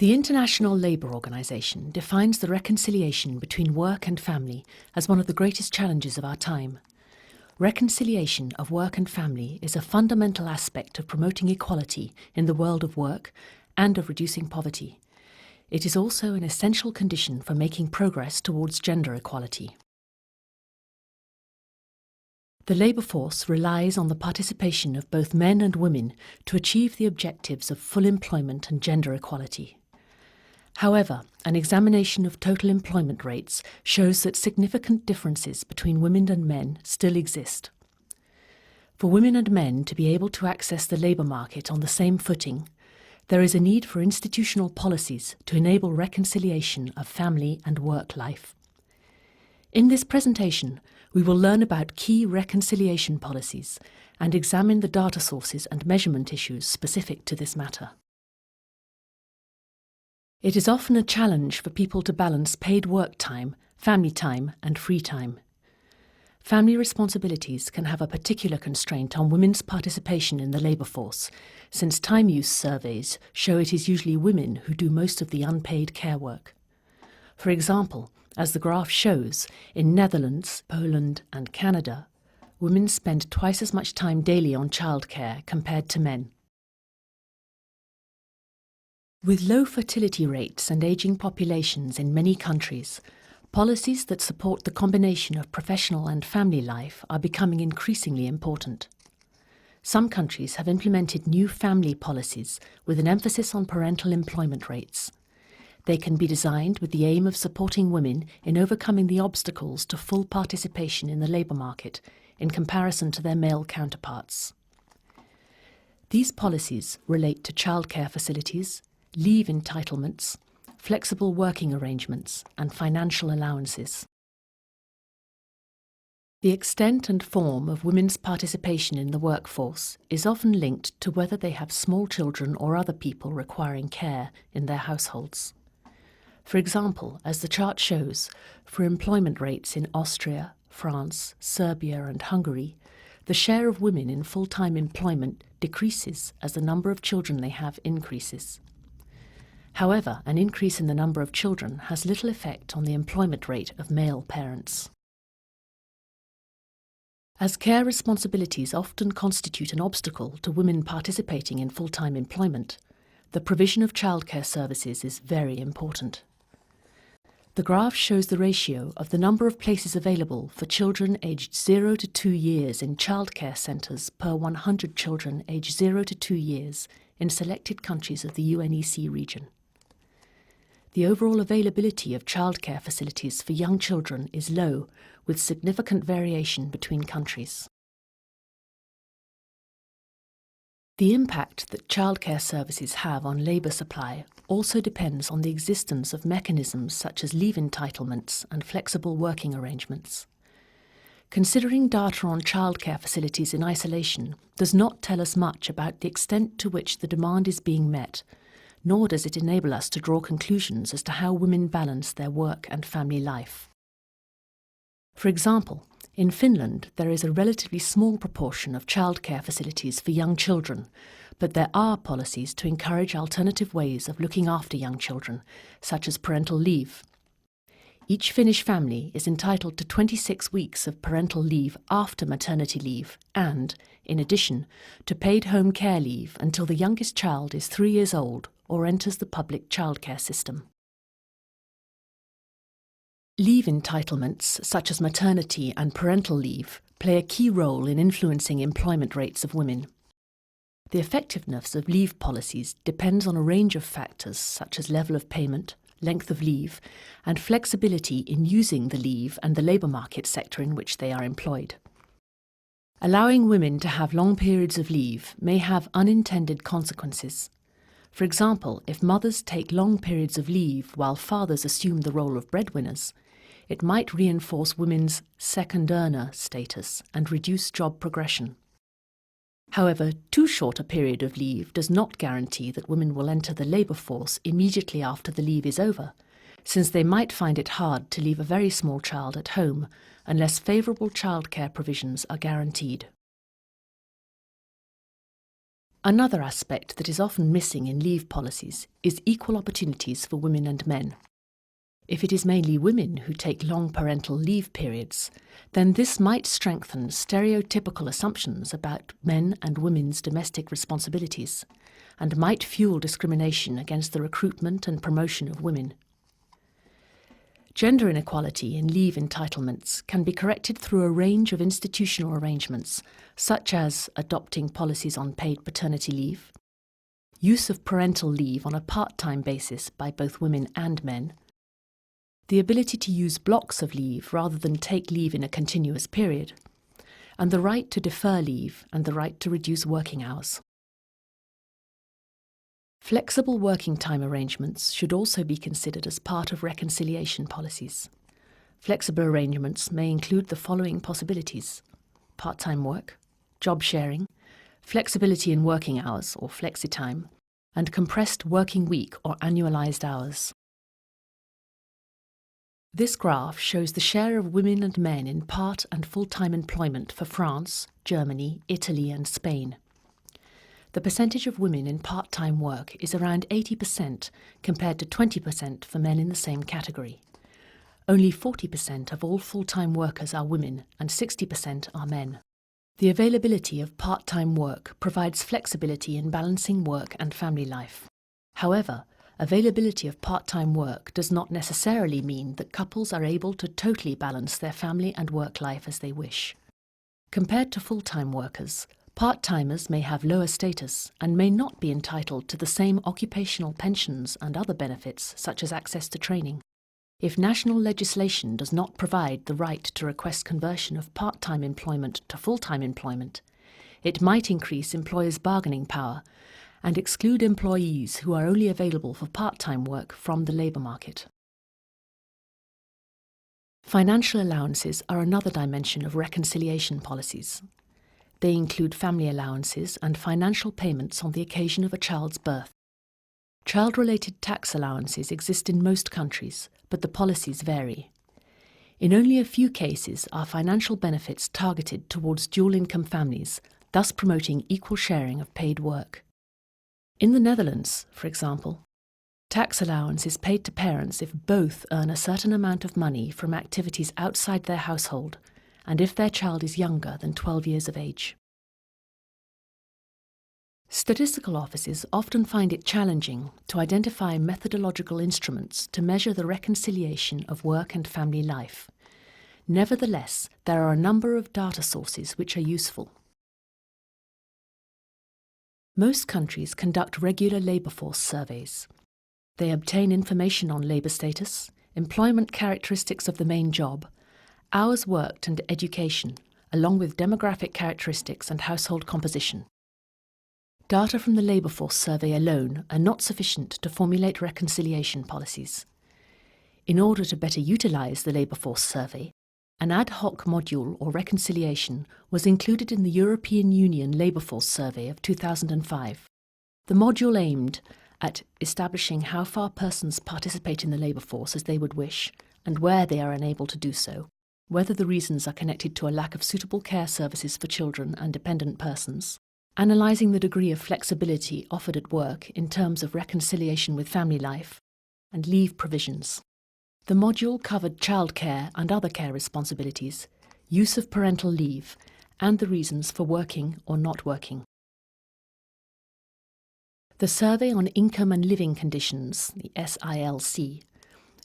The International Labour Organization defines the reconciliation between work and family as one of the greatest challenges of our time. Reconciliation of work and family is a fundamental aspect of promoting equality in the world of work and of reducing poverty. It is also an essential condition for making progress towards gender equality. The labour force relies on the participation of both men and women to achieve the objectives of full employment and gender equality. However, an examination of total employment rates shows that significant differences between women and men still exist. For women and men to be able to access the labour market on the same footing, there is a need for institutional policies to enable reconciliation of family and work life. In this presentation, we will learn about key reconciliation policies and examine the data sources and measurement issues specific to this matter. It is often a challenge for people to balance paid work time, family time, and free time. Family responsibilities can have a particular constraint on women's participation in the labour force, since time use surveys show it is usually women who do most of the unpaid care work. For example, as the graph shows, in Netherlands, Poland, and Canada, women spend twice as much time daily on childcare compared to men. With low fertility rates and ageing populations in many countries, policies that support the combination of professional and family life are becoming increasingly important. Some countries have implemented new family policies with an emphasis on parental employment rates. They can be designed with the aim of supporting women in overcoming the obstacles to full participation in the labour market in comparison to their male counterparts. These policies relate to childcare facilities, leave entitlements, flexible working arrangements, and financial allowances. The extent and form of women's participation in the workforce is often linked to whether they have small children or other people requiring care in their households. For example, as the chart shows, for employment rates in Austria, France, Serbia, and Hungary, the share of women in full-time employment decreases as the number of children they have increases. However, an increase in the number of children has little effect on the employment rate of male parents. As care responsibilities often constitute an obstacle to women participating in full-time employment, the provision of childcare services is very important. The graph shows the ratio of the number of places available for children aged 0 to 2 years in childcare centres per 100 children aged 0 to 2 years in selected countries of the UNECE region. The overall availability of childcare facilities for young children is low, with significant variation between countries. The impact that childcare services have on labour supply also depends on the existence of mechanisms such as leave entitlements and flexible working arrangements. Considering data on childcare facilities in isolation does not tell us much about the extent to which the demand is being met, nor does it enable us to draw conclusions as to how women balance their work and family life. For example, in Finland there is a relatively small proportion of childcare facilities for young children, but there are policies to encourage alternative ways of looking after young children, such as parental leave. Each Finnish family is entitled to 26 weeks of parental leave after maternity leave and, in addition, to paid home care leave until the youngest child is 3 years old or enters the public childcare system. Leave entitlements, such as maternity and parental leave, play a key role in influencing employment rates of women. The effectiveness of leave policies depends on a range of factors such as level of payment, length of leave, and flexibility in using the leave and the labour market sector in which they are employed. Allowing women to have long periods of leave may have unintended consequences. For example, if mothers take long periods of leave while fathers assume the role of breadwinners, it might reinforce women's second earner status and reduce job progression. However, too short a period of leave does not guarantee that women will enter the labour force immediately after the leave is over, since they might find it hard to leave a very small child at home unless favourable childcare provisions are guaranteed. Another aspect that is often missing in leave policies is equal opportunities for women and men. If it is mainly women who take long parental leave periods, then this might strengthen stereotypical assumptions about men and women's domestic responsibilities, and might fuel discrimination against the recruitment and promotion of women. Gender inequality in leave entitlements can be corrected through a range of institutional arrangements, such as adopting policies on paid paternity leave, use of parental leave on a part-time basis by both women and men, the ability to use blocks of leave rather than take leave in a continuous period, and the right to defer leave and the right to reduce working hours. Flexible working time arrangements should also be considered as part of reconciliation policies. Flexible arrangements may include the following possibilities: part-time work, job sharing, flexibility in working hours or flexi-time, and compressed working week or annualized hours. This graph shows the share of women and men in part and full-time employment for France, Germany, Italy, and Spain. The percentage of women in part-time work is around 80% compared to 20% for men in the same category. Only 40% of all full-time workers are women and 60% are men. The availability of part-time work provides flexibility in balancing work and family life. However, availability of part-time work does not necessarily mean that couples are able to totally balance their family and work life as they wish. Compared to full-time workers, part-timers may have lower status and may not be entitled to the same occupational pensions and other benefits such as access to training. If national legislation does not provide the right to request conversion of part-time employment to full-time employment, it might increase employers' bargaining power and exclude employees who are only available for part-time work from the labour market. Financial allowances are another dimension of reconciliation policies. They include family allowances and financial payments on the occasion of a child's birth. Child-related tax allowances exist in most countries, but the policies vary. In only a few cases are financial benefits targeted towards dual-income families, thus promoting equal sharing of paid work. In the Netherlands, for example, tax allowance is paid to parents if both earn a certain amount of money from activities outside their household, and if their child is younger than 12 years of age. Statistical offices often find it challenging to identify methodological instruments to measure the reconciliation of work and family life. Nevertheless, there are a number of data sources which are useful. Most countries conduct regular labour force surveys. They obtain information on labour status, employment characteristics of the main job, hours worked and education, along with demographic characteristics and household composition. Data from the labour force survey alone are not sufficient to formulate reconciliation policies. In order to better utilise the labour force survey, an ad hoc module or reconciliation was included in the European Union Labour Force Survey of 2005. The module aimed at establishing how far persons participate in the labour force as they would wish, and where they are unable to do so, whether the reasons are connected to a lack of suitable care services for children and dependent persons, analysing the degree of flexibility offered at work in terms of reconciliation with family life, and leave provisions. The module covered childcare and other care responsibilities, use of parental leave, and the reasons for working or not working. The Survey on Income and Living Conditions, the SILC,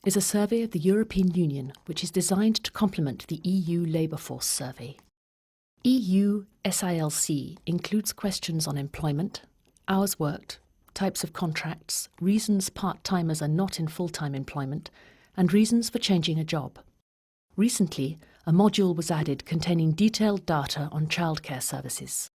is a survey of the European Union which is designed to complement the EU Labour Force Survey. EU SILC includes questions on employment, hours worked, types of contracts, reasons part-timers are not in full-time employment, and reasons for changing a job. Recently, a module was added containing detailed data on childcare services.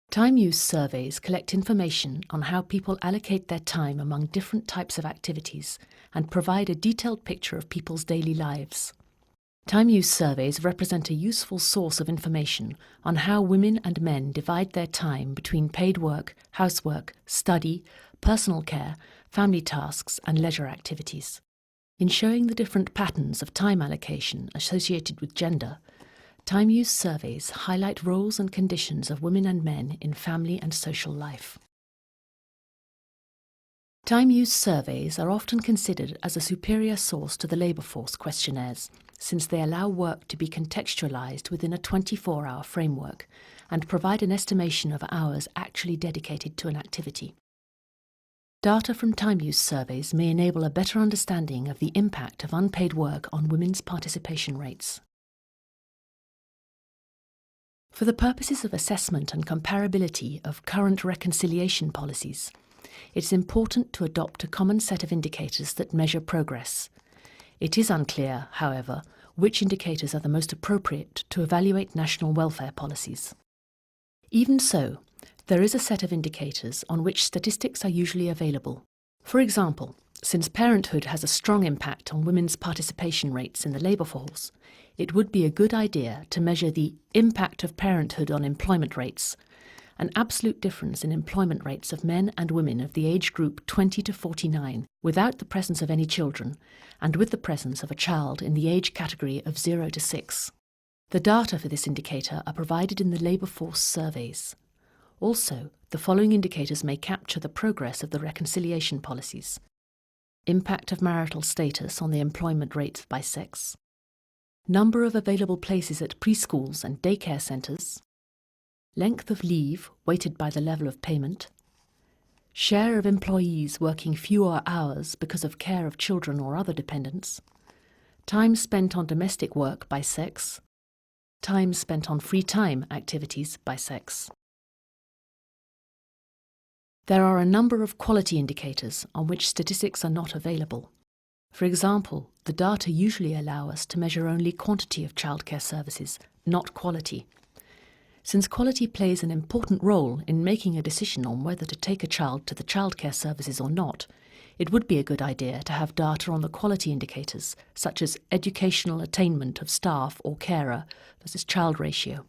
Time use surveys collect information on how people allocate their time among different types of activities and provide a detailed picture of people's daily lives. Time use surveys represent a useful source of information on how women and men divide their time between paid work, housework, study, personal care, family tasks, and leisure activities. In showing the different patterns of time allocation associated with gender, Time-use surveys highlight roles and conditions of women and men in family and social life. Time-use surveys are often considered as a superior source to the labour force questionnaires, since they allow work to be contextualised within a 24-hour framework and provide an estimation of hours actually dedicated to an activity. Data from time-use surveys may enable a better understanding of the impact of unpaid work on women's participation rates. For the purposes of assessment and comparability of current reconciliation policies, it's important to adopt a common set of indicators that measure progress. It is unclear, however, which indicators are the most appropriate to evaluate national welfare policies. Even so, there is a set of indicators on which statistics are usually available. For example, since parenthood has a strong impact on women's participation rates in the labour force, it would be a good idea to measure the impact of parenthood on employment rates, an absolute difference in employment rates of men and women of the age group 20 to 49 without the presence of any children and with the presence of a child in the age category of 0 to 6. The data for this indicator are provided in the labour force surveys. Also, the following indicators may capture the progress of the reconciliation policies: impact of marital status on the employment rates by sex, number of available places at preschools and daycare centres, length of leave weighted by the level of payment, share of employees working fewer hours because of care of children or other dependents, time spent on domestic work by sex, time spent on free time activities by sex. There are a number of quality indicators on which statistics are not available. For example, the data usually allow us to measure only quantity of childcare services, not quality. Since quality plays an important role in making a decision on whether to take a child to the childcare services or not, it would be a good idea to have data on the quality indicators, such as educational attainment of staff or carer versus child ratio.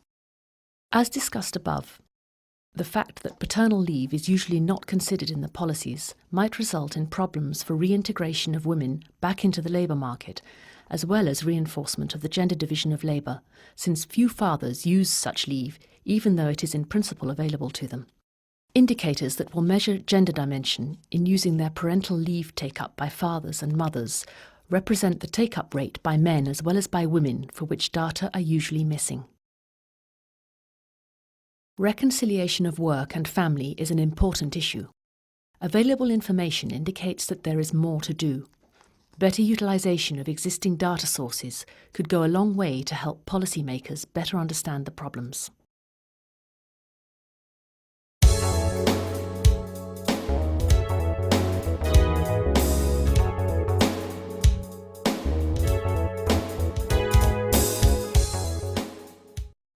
As discussed above, the fact that paternal leave is usually not considered in the policies might result in problems for reintegration of women back into the labour market, as well as reinforcement of the gender division of labour, since few fathers use such leave, even though it is in principle available to them. Indicators that will measure gender dimension in using their parental leave take-up by fathers and mothers represent the take-up rate by men as well as by women, for which data are usually missing. Reconciliation of work and family is an important issue. Available information indicates that there is more to do. Better utilisation of existing data sources could go a long way to help policymakers better understand the problems.